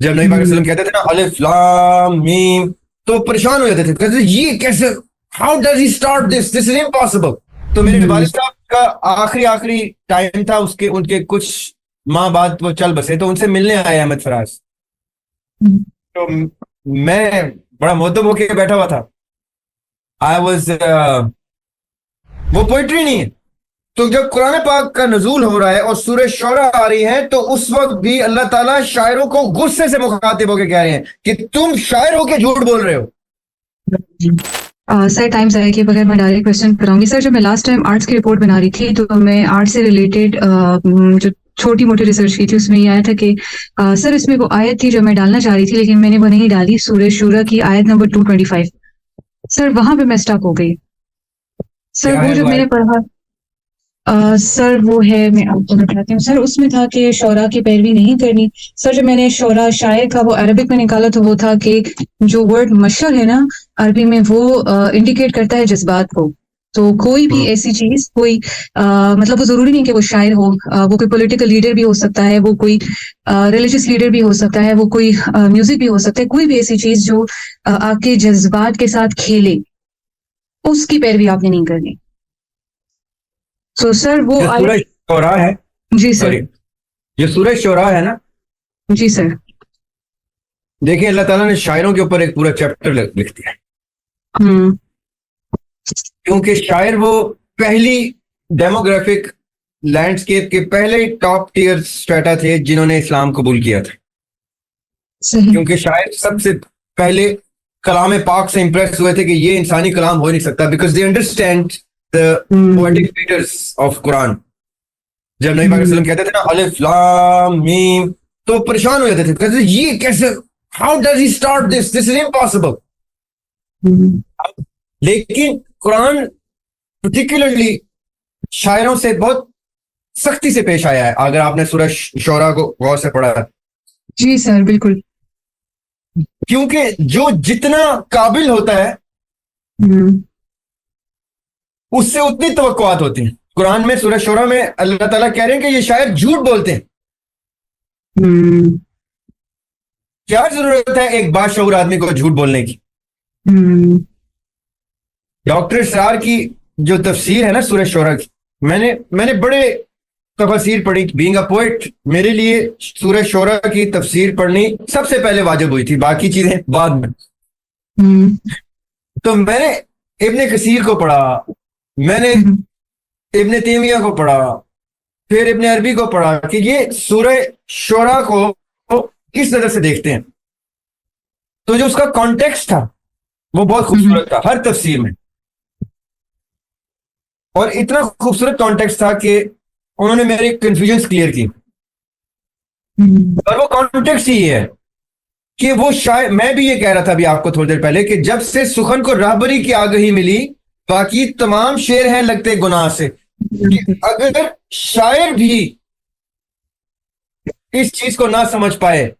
جب نبی پاک صلی اللہ علیہ وسلم کہتے تھے نا الف لام میم تو پریشان ہو جاتے تھے, کہتے تھے یہ کیسے, how does he start this is impossible. تو میرے والد صاحب کا آخری ٹائم تھا, ان کے کچھ ماہ بعد وہ چل بسے, تو ان سے ملنے آئے احمد فراز. تو میں بڑا مؤدب ہو کے بیٹھا ہوا تھا. آئی واز وہ پوئٹری نہیں ہے. تو جب قرآن پاک کا نزول ہو رہا ہے اور سورہ شعراء آ رہی ہے تو اس وقت بھی اللہ تعالیٰ شاعروں کو غصے سے مخاطب ہو کے کہہ رہے ہیں کہ تم شاعر ہو کے جھوٹ بول رہے ہو. سر ٹائم ضائع کے بغیر میں ڈائریکٹ کوشچن کراؤں گی. سر جب میں لاسٹ ٹائم آرٹس کی رپورٹ بنا رہی تھی تو میں آرٹ سے ریلیٹڈ جو چھوٹی موٹی ریسرچ کی تھی اس میں یہ آیا تھا کہ سر اس میں وہ آیت تھی جو میں ڈالنا چاہ رہی تھی لیکن میں نے وہ نہیں ڈالی, سورہ شورا کی آیت نمبر 225. سر وہاں پہ میں اسٹک ہو گئی. سر وہ جو میں نے پڑھا سر وہ ہے, میں آپ کو بتاتی ہوں. سر اس میں تھا کہ شعراء کی پیروی نہیں کرنی. سر جو میں نے شعراء شاعر کا وہ عربک میں نکالا تو وہ تھا کہ جو ورڈ مشر ہے نا عربی میں وہ انڈیکیٹ کرتا ہے جذبات کو. تو کوئی بھی ایسی چیز کوئی مطلب وہ ضروری نہیں کہ وہ شاعر ہو, وہ کوئی پولیٹیکل لیڈر بھی ہو سکتا ہے, وہ کوئی ریلیجس لیڈر بھی ہو سکتا ہے, وہ کوئی میوزک بھی ہو سکتا ہے, کوئی بھی ایسی چیز جو آپ کے جذبات کے ساتھ کھیلے اس کی پیروی آپ نے نہیں کرنی. تو سر وہ سورہ شعراء ہے, جی سر, یہ سورہ شعراء ہے نا, جی سر. دیکھیں اللہ تعالیٰ نے شاعروں کے اوپر ایک پورا چیپٹر لکھ دیا ہے, کیونکہ شاعر وہ پہلی ڈیموگرافک لینڈسکیپ کے پہلے ٹاپ ٹیئر اسٹریٹا تھے جنہوں نے اسلام قبول کیا تھا. کیونکہ شاعر سب سے پہلے کلام پاک سے امپریس ہوئے تھے کہ یہ انسانی کلام ہو نہیں سکتا, because they understand the poetic leaders of قرآن. جب نبی پاک صلی اللہ علیہ وسلم کہتے تھے نا الف لام میم تو پریشان ہو جاتے تھے, کہتے تھے یہ کیسے, how does he start this is impossible. لیکن قرآن پرٹیکولرلی شاعروں سے بہت سختی سے پیش آیا ہے, اگر آپ نے سورہ شعراء کو غور سے پڑھا ہے. جی سر بالکل. کیونکہ جو جتنا قابل ہوتا ہے اس سے اتنی توقعات ہوتی ہیں. قرآن میں سورہ شعراء میں اللہ تعالیٰ کہہ رہے ہیں کہ یہ شاعر جھوٹ بولتے ہیں. کیا ضرورت ہے ایک باشعور آدمی کو جھوٹ بولنے کی؟ ڈاکٹر اسرار کی جو تفسیر ہے نا سورہ شعراء کی, میں نے بڑے تفاسیر پڑھی. بینگ اے پوئٹ میرے لیے سورہ شعراء کی تفسیر پڑھنی سب سے پہلے واجب ہوئی تھی, باقی چیزیں بعد میں. تو میں نے ابن کثیر کو پڑھا, میں نے ابن تیمیہ کو پڑھا, پھر ابن عربی کو پڑھا کہ یہ سورہ شعراء کو کس نظر سے دیکھتے ہیں. تو جو اس کا کانٹیکسٹ تھا وہ بہت خوبصورت تھا ہر تفسیر میں, اور اتنا خوبصورت کانٹیکسٹ تھا کہ انہوں نے میرے کنفیوژنس کلیئر کی. اور وہ کانٹیکسٹ ہی ہے کہ وہ شاید, میں بھی یہ کہہ رہا تھا ابھی آپ کو تھوڑی دیر پہلے کہ جب سے سخن کو راہبری کی آگہی ملی باقی تمام شعر ہیں لگتے گناہ سے. اگر شاعر بھی اس چیز کو نہ سمجھ پائے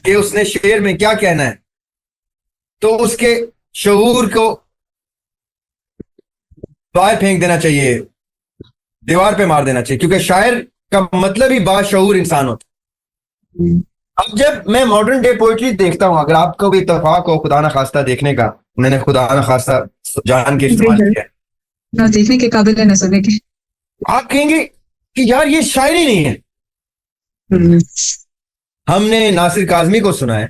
کہ اس نے شعر میں کیا کہنا ہے تو اس کے شعور کو باہر پھینک دینا چاہیے, دیوار پہ مار دینا چاہیے, کیونکہ شاعر کا مطلب ہی باشعور انسان ہوتا. اب جب میں ماڈرن ڈے پوئٹری دیکھتا ہوں, اگر آپ کو بھی اتفاق ہو خدا نہ خواستہ دیکھنے کا, میں نے خدا نہ خواستہ جان کے استعمال کیا, نہ دیکھنے کے قابل ہے نہ سننے کے, آپ کہیں گے کہ یار یہ شاعری نہیں ہے. ہم نے ناصر کاظمی کو سنا ہے,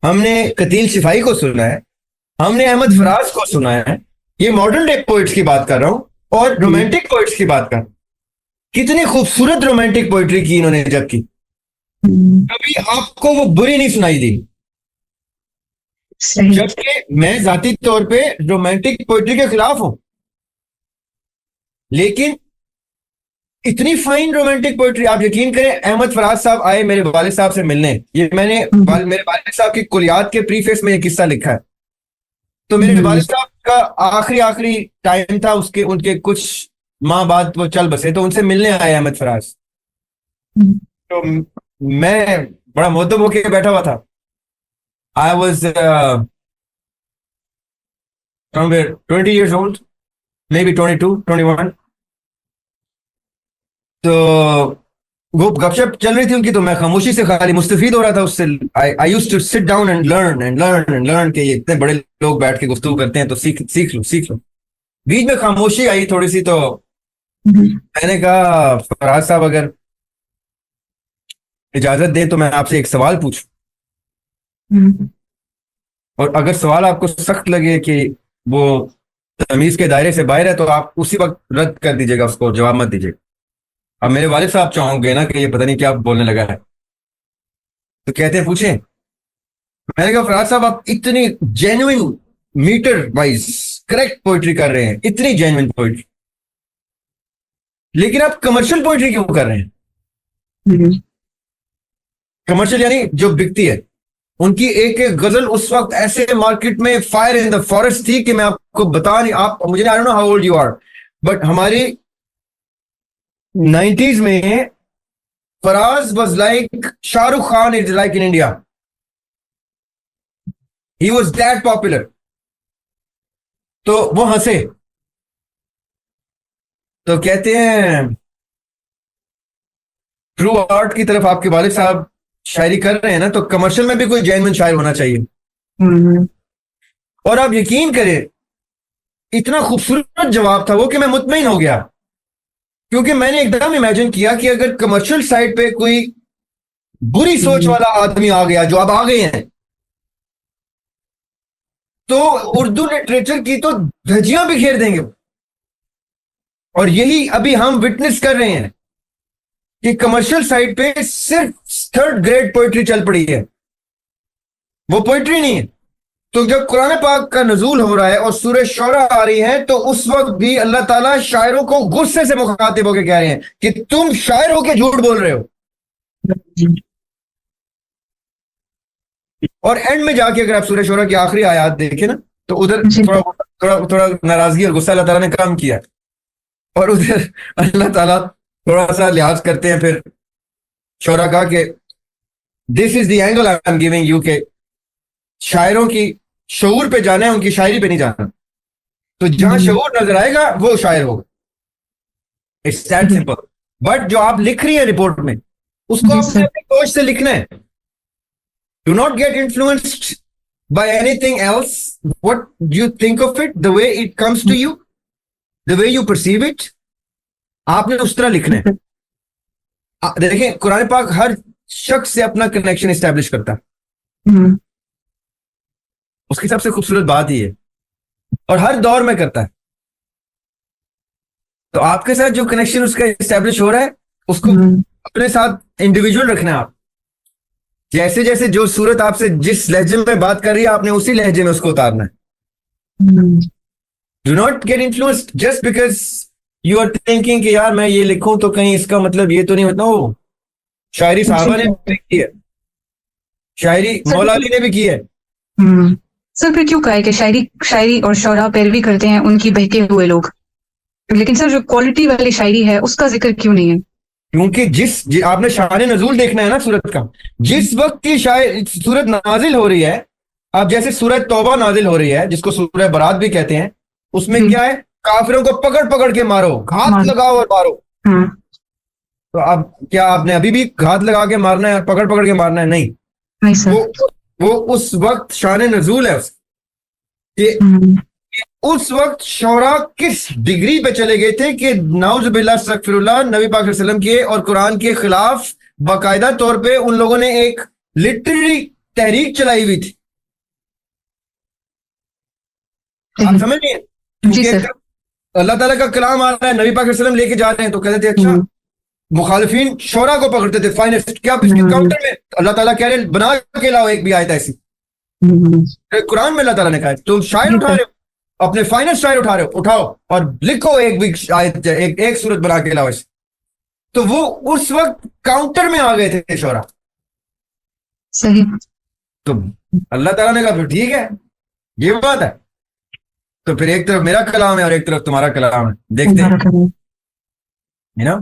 ہم نے قتیل صفائی کو سنا ہے, ہم نے احمد فراز کو سنا ہے. یہ ماڈرن ڈے پوئٹس کی بات کر رہا ہوں, اور رومانٹک پوئٹس کی بات کر رہا ہوں. کتنی خوبصورت رومانٹک پوئٹری کی انہوں نے جب کی, کبھی آپ کو وہ بری نہیں سنائی دی. جبکہ میں ذاتی طور پہ رومانٹک پوئٹری کے خلاف ہوں, لیکن اتنی فائن رومانٹک پوئٹری, آپ یقین کریں احمد فراز صاحب آئے میرے والد صاحب سے ملنے, یہ میں نے میرے والد صاحب کی کلیات کے پریفیس میں یہ قصہ لکھا ہے. تو میرے والد صاحب کا آخری ٹائم تھا, ان کے کچھ ماہ بعد وہ چل بسے, تو ان سے ملنے آئے احمد فراز. تو میں بڑا مؤدب ہو کے بیٹھا ہوا تھا. I was somewhere 20 years old, maybe 22, 21. تو وہ گپ شپ چل رہی تھی ان کی تو میں خاموشی سے خالی مستفید ہو رہا تھا اس سے. I used to sit down and learn کہ یہ اتنے بڑے لوگ بیٹھ کے گفتگو کرتے ہیں تو سیکھ لو. بیچ میں خاموشی آئی تھوڑی سی تو میں نے کہا فراز صاحب اگر اجازت دیں تو میں آپ سے ایک سوال پوچھوں, اور اگر سوال آپ کو سخت لگے کہ وہ تمیز کے دائرے سے باہر ہے تو آپ اسی وقت رد کر دیجیے گا, اس کو جواب مت دیجیے گا. اب میرے والد صاحب چاہوں گے نا کہ یہ پتہ نہیں کیا بولنے لگا ہے, تو کہتے ہیں پوچھیں. میں نے کہا فراز صاحب آپ اتنی genuine metre wise correct poetry کر رہے ہیں, اتنی جینوئن پوئٹری, لیکن آپ کمرشل پوئٹری کیوں کر رہے ہیں؟ کمرشل یعنی جو بکتی ہے. ان کی ایک ایک غزل اس وقت ایسے مارکیٹ میں فائر ان دا فارسٹ تھی کہ میں آپ کو بتا نہیں, آپ مجھے I don't know how old you are, but ہماری 90s میں فراز was like Shah Rukh Khan is like in India, he was that popular. تو وہ ہنسے تو کہتے ہیں ٹرو آرٹ کی طرف آپ کے والد صاحب شاعری کر رہے ہیں نا, تو کمرشل میں بھی کوئی جینوئن شاعر ہونا چاہیے. اور آپ یقین کریں اتنا خوبصورت جواب تھا وہ کہ میں مطمئن ہو گیا, کیونکہ میں نے ایک دم امیجن کیا کہ اگر کمرشل سائٹ پہ کوئی بری سوچ والا آدمی آ گیا, جو اب آ گئے ہیں, تو اردو لٹریچر کی تو دھجیاں بکھیر دیں گے. اور یہی ابھی ہم وٹنس کر رہے ہیں کہ کمرشل سائٹ پہ صرف تھرڈ گریڈ پوئٹری چل پڑی ہے, وہ پوئٹری نہیں ہے. تو جب قرآن پاک کا نزول ہو رہا ہے اور سورہ شعراء آ رہی ہے تو اس وقت بھی اللہ تعالیٰ شاعروں کو غصے سے مخاطب ہو کے کہہ رہے ہیں کہ تم شاعر ہو کے جھوٹ بول رہے ہو. اور اینڈ میں جا کے اگر آپ سورہ شعراء کی آخری آیات دیکھیں نا تو ادھر تھوڑا ناراضگی اور غصہ اللہ تعالیٰ نے کام کیا, اور ادھر اللہ تعالیٰ تھوڑا سا لحاظ کرتے ہیں پھر شعراء کا کہ this is the angle I am giving you, کہ شاعروں کی شعور پہ جانا ہے, ان کی شاعری پہ نہیں جانا. تو جہاں شعور نظر آئے گا وہ شاعر ہوگا. It's that simple. بٹ جو آپ لکھ رہی ہیں رپورٹ میں اس کو آپ نے اپنی سوچ سے لکھنا ہے. Do not get influenced by anything else. What you think of it, the way it comes to you, the way you perceive it, آپ نے اس طرح لکھنا ہے. دیکھیں قرآن پاک ہر شخص سے اپنا کنیکشن اسٹیبلش کرتا ہے, اس کی سب سے خوبصورت بات ہی ہے, اور ہر دور میں کرتا ہے. تو آپ کے ساتھ جو کنیکشن اس کا اسٹیبلش ہو رہا ہے اس کو اپنے ساتھ انڈیویجول رکھنا ہے. آپ جیسے جیسے جو صورت آپ سے جس لہجے میں بات کر رہی ہے آپ نے اسی لہجے میں اس کو اتارنا ہے. Do not get influenced just because you are thinking کہ یار میں یہ لکھوں تو کہیں اس کا مطلب یہ تو نہیں ہوتا. وہ شاعری صحابہ نے بھی کی ہے, شاعری مولا علی نے بھی کی ہے. سر پھر کیوں کہا ہے کہ شاعری اور شعراء پیروی کرتے ہیں ان کی بہکے ہوئے لوگ, لیکن سر جو کوالٹی والی شاعری ہے اس کا ذکر کیوں نہیں ہے؟ کیونکہ آپ نے شان نزول دیکھنا ہے نا سورت کا. جس وقت کی سورت نازل ہو رہی ہے, اب جیسے سورت توبہ نازل ہو رہی ہے جس کو سورہ برات بھی کہتے ہیں, اس میں کیا ہے, کافروں کو پکڑ پکڑ کے مارو, گھات لگاؤ اور مارو. تو اب کیا آپ نے ابھی بھی گھات لگا کے مارنا ہے, پکڑ پکڑ کے مارنا ہے؟ نہیں. وہ اس وقت شان نزول ہے کہ اس وقت شعراء کس ڈگری پہ چلے گئے تھے کہ نعوذ باللہ استغفر اللہ نبی پاک صلی اللہ علیہ وسلم کے اور قرآن کے خلاف باقاعدہ طور پہ ان لوگوں نے ایک لٹریری تحریک چلائی ہوئی تھی. آپ سمجھ لیے اللہ تعالیٰ کا کلام آ رہا ہے, نبی پاک صلی اللہ علیہ وسلم لے کے جا رہے ہیں تو کہتے تھے اچھا. مخالفین شعراء کو پکڑتے تھے فائنسٹ, کیا اس کے کاؤنٹر میں اللہ تعالیٰ کہہ رہے بنا کے لاؤ ایک بھی آیت ایسی. قرآن میں اللہ تعالیٰ نے کہا تم شاعر اٹھا رہے ہو, اپنے فائنسٹ شاعر اٹھا رہے ہو, اٹھاؤ اور لکھو ایک بھی آیت, ایک سورت بنا کے لاؤ ایسے. تو وہ اس وقت کاؤنٹر میں آ گئے تھے شعراء. صحیح. تو اللہ تعالیٰ نے کہا پھر ٹھیک ہے یہ بات ہے, تو پھر ایک طرف میرا کلام ہے اور ایک طرف تمہارا کلام ہے, دیکھتے ہیں نا.